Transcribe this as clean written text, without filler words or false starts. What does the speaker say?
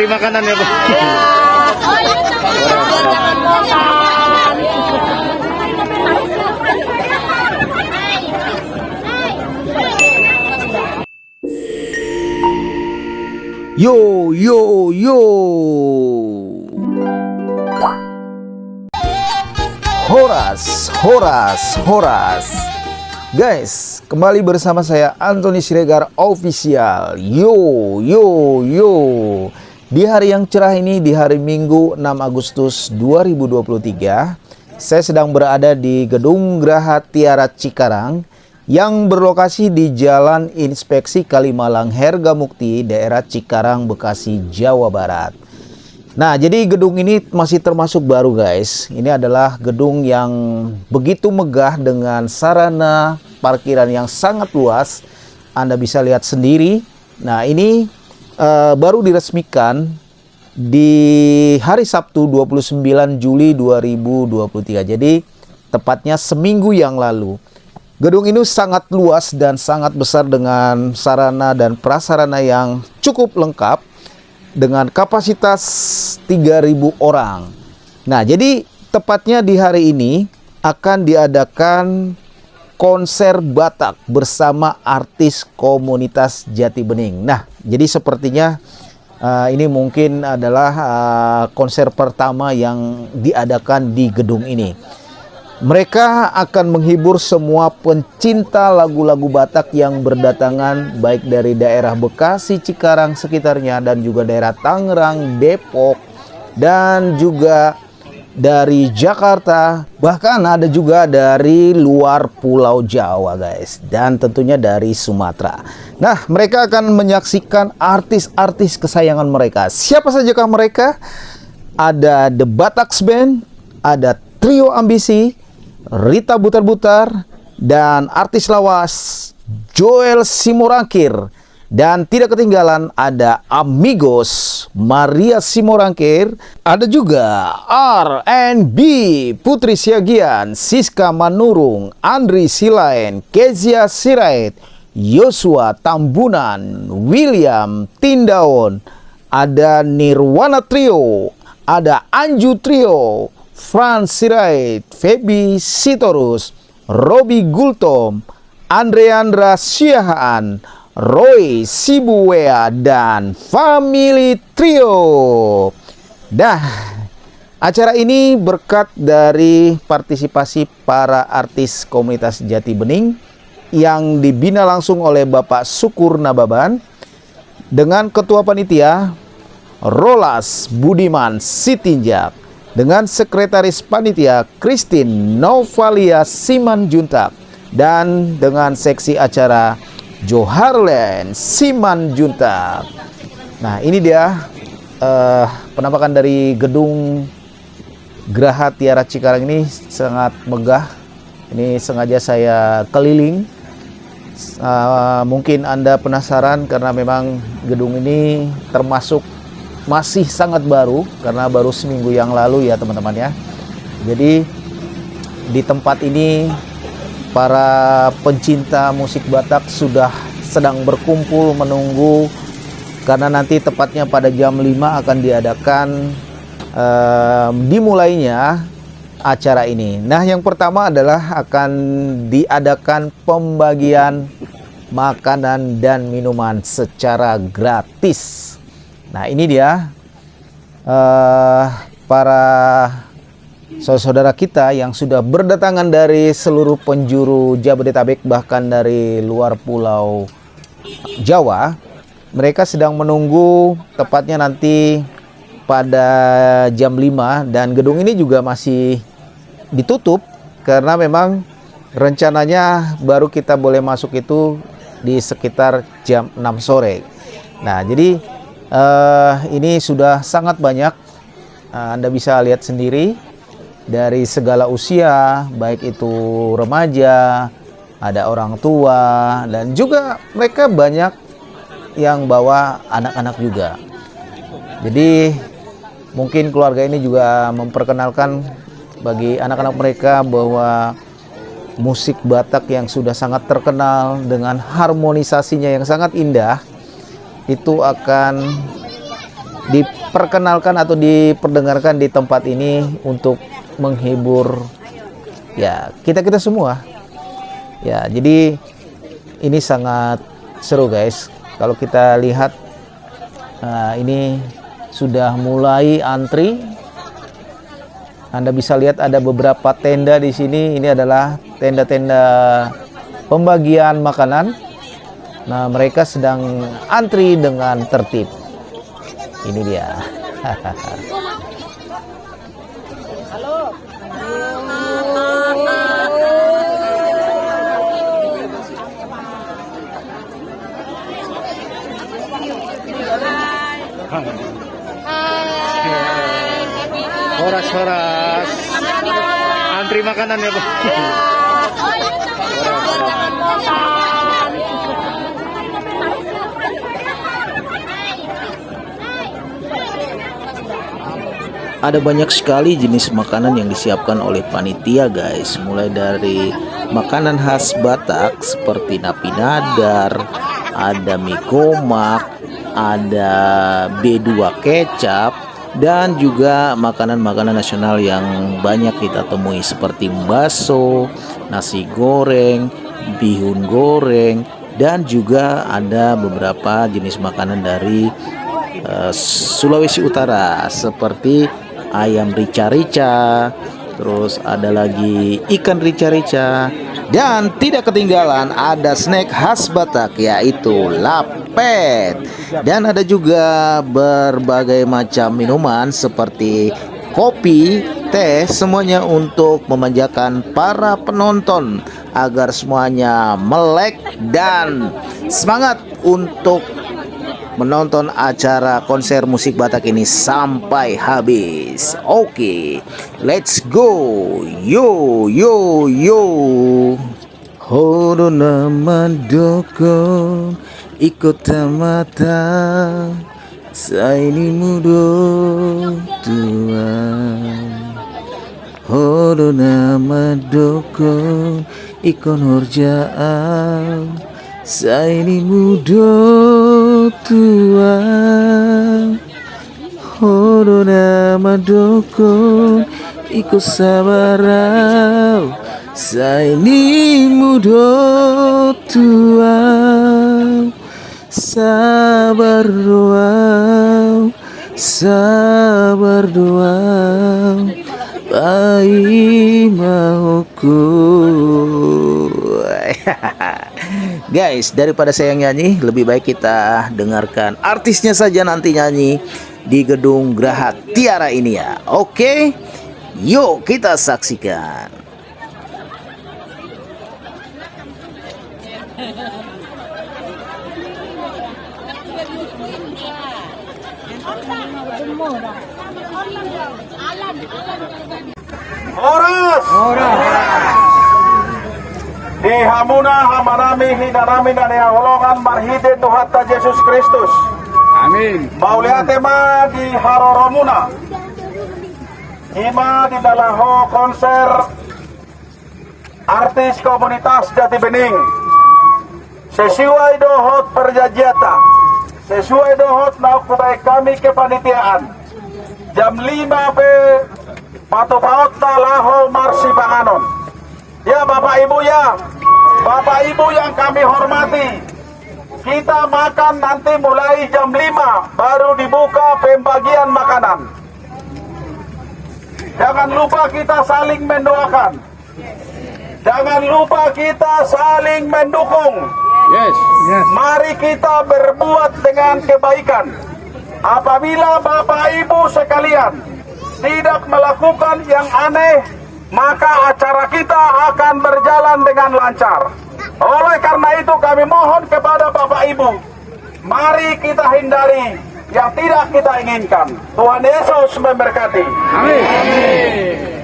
beri makanan ya, Bu. Jangan bosan. Yo yo yo. Horas, horas, horas. Guys, kembali bersama saya Antoni Siregar Official. Yo yo yo. Di hari yang cerah ini, di hari Minggu 6 Agustus 2023, saya sedang berada di Gedung Graha Tiara Cikarang yang berlokasi di Jalan Inspeksi Kalimalang Hergamukti, daerah Cikarang, Bekasi, Jawa Barat. Nah, jadi gedung ini masih termasuk baru, guys. Ini adalah gedung yang begitu megah dengan sarana parkiran yang sangat luas. Anda bisa lihat sendiri. Nah, ini baru diresmikan di hari Sabtu 29 Juli 2023. Jadi, tepatnya seminggu yang lalu. Gedung ini sangat luas dan sangat besar dengan sarana dan prasarana yang cukup lengkap dengan kapasitas 3.000 orang. Nah, jadi tepatnya di hari ini akan diadakan konser Batak bersama artis komunitas Jati Bening. Nah, jadi sepertinya ini mungkin adalah konser pertama yang diadakan di gedung ini. Mereka akan menghibur semua pencinta lagu-lagu Batak yang berdatangan baik dari daerah Bekasi, Cikarang sekitarnya dan juga daerah Tangerang, Depok dan juga dari Jakarta, bahkan ada juga dari luar Pulau Jawa, guys, dan tentunya dari Sumatera. Nah, mereka akan menyaksikan artis-artis kesayangan mereka. Siapa sajakah mereka? Ada The Bataks Band, ada Trio Ambisi, Rita Butar-Butar, dan artis lawas Joel Simorangkir. Dan tidak ketinggalan ada Amigos, Maria Simorangkir. Ada juga R&B, Putri Siagian, Siska Manurung, Andri Silain, Kezia Sirait, Yosua Tambunan, William Tindaon. Ada Nirwana Trio, ada Anju Trio, Frans Sirait, Feby Sitorus, Robi Gultom, Andreandra Siahaan, Roy Sibuwea, dan Family Trio. Nah, acara ini berkat dari partisipasi para artis komunitas Jati Bening yang dibina langsung oleh Bapak Sukur Nababan dengan Ketua Panitia Rolas Budiman Sitinjak, dengan Sekretaris Panitia Christine Novalia Simanjuntak, dan dengan Seksi Acara Joharlen Simanjuntak. Nah, ini dia penampakan dari Gedung Graha Tiara Cikarang ini sangat megah. Ini sengaja saya keliling. Mungkin Anda penasaran karena memang gedung ini termasuk masih sangat baru karena baru seminggu yang lalu ya teman-teman ya. Jadi di tempat ini para pencinta musik Batak sudah sedang berkumpul menunggu karena nanti tepatnya pada jam 5 akan diadakan dimulainya acara ini. Nah, yang pertama adalah akan diadakan pembagian makanan dan minuman secara gratis. Nah, ini dia para saudara kita yang sudah berdatangan dari seluruh penjuru Jabodetabek, bahkan dari luar Pulau Jawa. Mereka sedang menunggu tepatnya nanti pada jam 5, dan gedung ini juga masih ditutup karena memang rencananya baru kita boleh masuk itu di sekitar jam 6 sore. Nah, jadi ini sudah sangat banyak, Anda bisa lihat sendiri dari segala usia, baik itu remaja, ada orang tua, dan juga mereka banyak yang bawa anak-anak juga. Jadi mungkin keluarga ini juga memperkenalkan bagi anak-anak mereka bahwa musik Batak yang sudah sangat terkenal dengan harmonisasinya yang sangat indah itu akan diperkenalkan atau diperdengarkan di tempat ini untuk menghibur ya kita semua. Ya, jadi ini sangat seru guys. Kalau kita lihat ini sudah mulai antri. Anda bisa lihat ada beberapa tenda di sini. Ini adalah tenda-tenda pembagian makanan. Nah, mereka sedang antri dengan tertib. Ini dia. Horas-horas antri makanan ya Bu. Ada banyak sekali jenis makanan yang disiapkan oleh panitia guys, mulai dari makanan khas Batak seperti napi nadar, ada mie gomak, ada B2 kecap, dan juga makanan-makanan nasional yang banyak kita temui seperti bakso, nasi goreng, bihun goreng, dan juga ada beberapa jenis makanan dari Sulawesi Utara seperti ayam rica-rica, terus ada lagi ikan rica-rica, dan tidak ketinggalan ada snack khas Batak yaitu lapet. Dan ada juga berbagai macam minuman seperti kopi, teh, semuanya untuk memanjakan para penonton agar semuanya melek dan semangat untuk menonton acara konser musik Batak ini sampai habis. Oke, let's go. Yo yo yo. Horona mandoko ikut mata saini mudo tua. Horona mandoko ikon horjaan saini mudo tua. Horona mandoko ikut sabarau saini mudo tua. Sabar doa, sabar doa, baik mauku. Guys, daripada saya nyanyi, lebih baik kita dengarkan artisnya saja nanti nyanyi di gedung Graha Tiara ini ya. Oke, yuk kita saksikan. Horas. Di hamuna hamarami hinarami dan yang holongan marhide Tuhan Yesus Kristus. Amin. Mauliatema di haroromuna. Hima di dalaho konser artis komunitas Jati Bening. Sesuai dohot perjanjiata. Sesuai dohot naukubay kami kepanitiaan. Jam 5 pe patupaot na laho marsi panganon. Ya Bapak Ibu ya, Bapak Ibu yang kami hormati, kita makan nanti mulai jam 5 baru dibuka pembagian makanan. Jangan lupa kita saling mendoakan. Jangan lupa kita saling mendukung. Yes. Mari kita berbuat dengan kebaikan. Apabila Bapak Ibu sekalian tidak melakukan yang aneh, maka acara kita akan berjalan dengan lancar. Oleh karena itu kami mohon kepada Bapak Ibu, mari kita hindari yang tidak kita inginkan. Tuhan Yesus memberkati. Amin.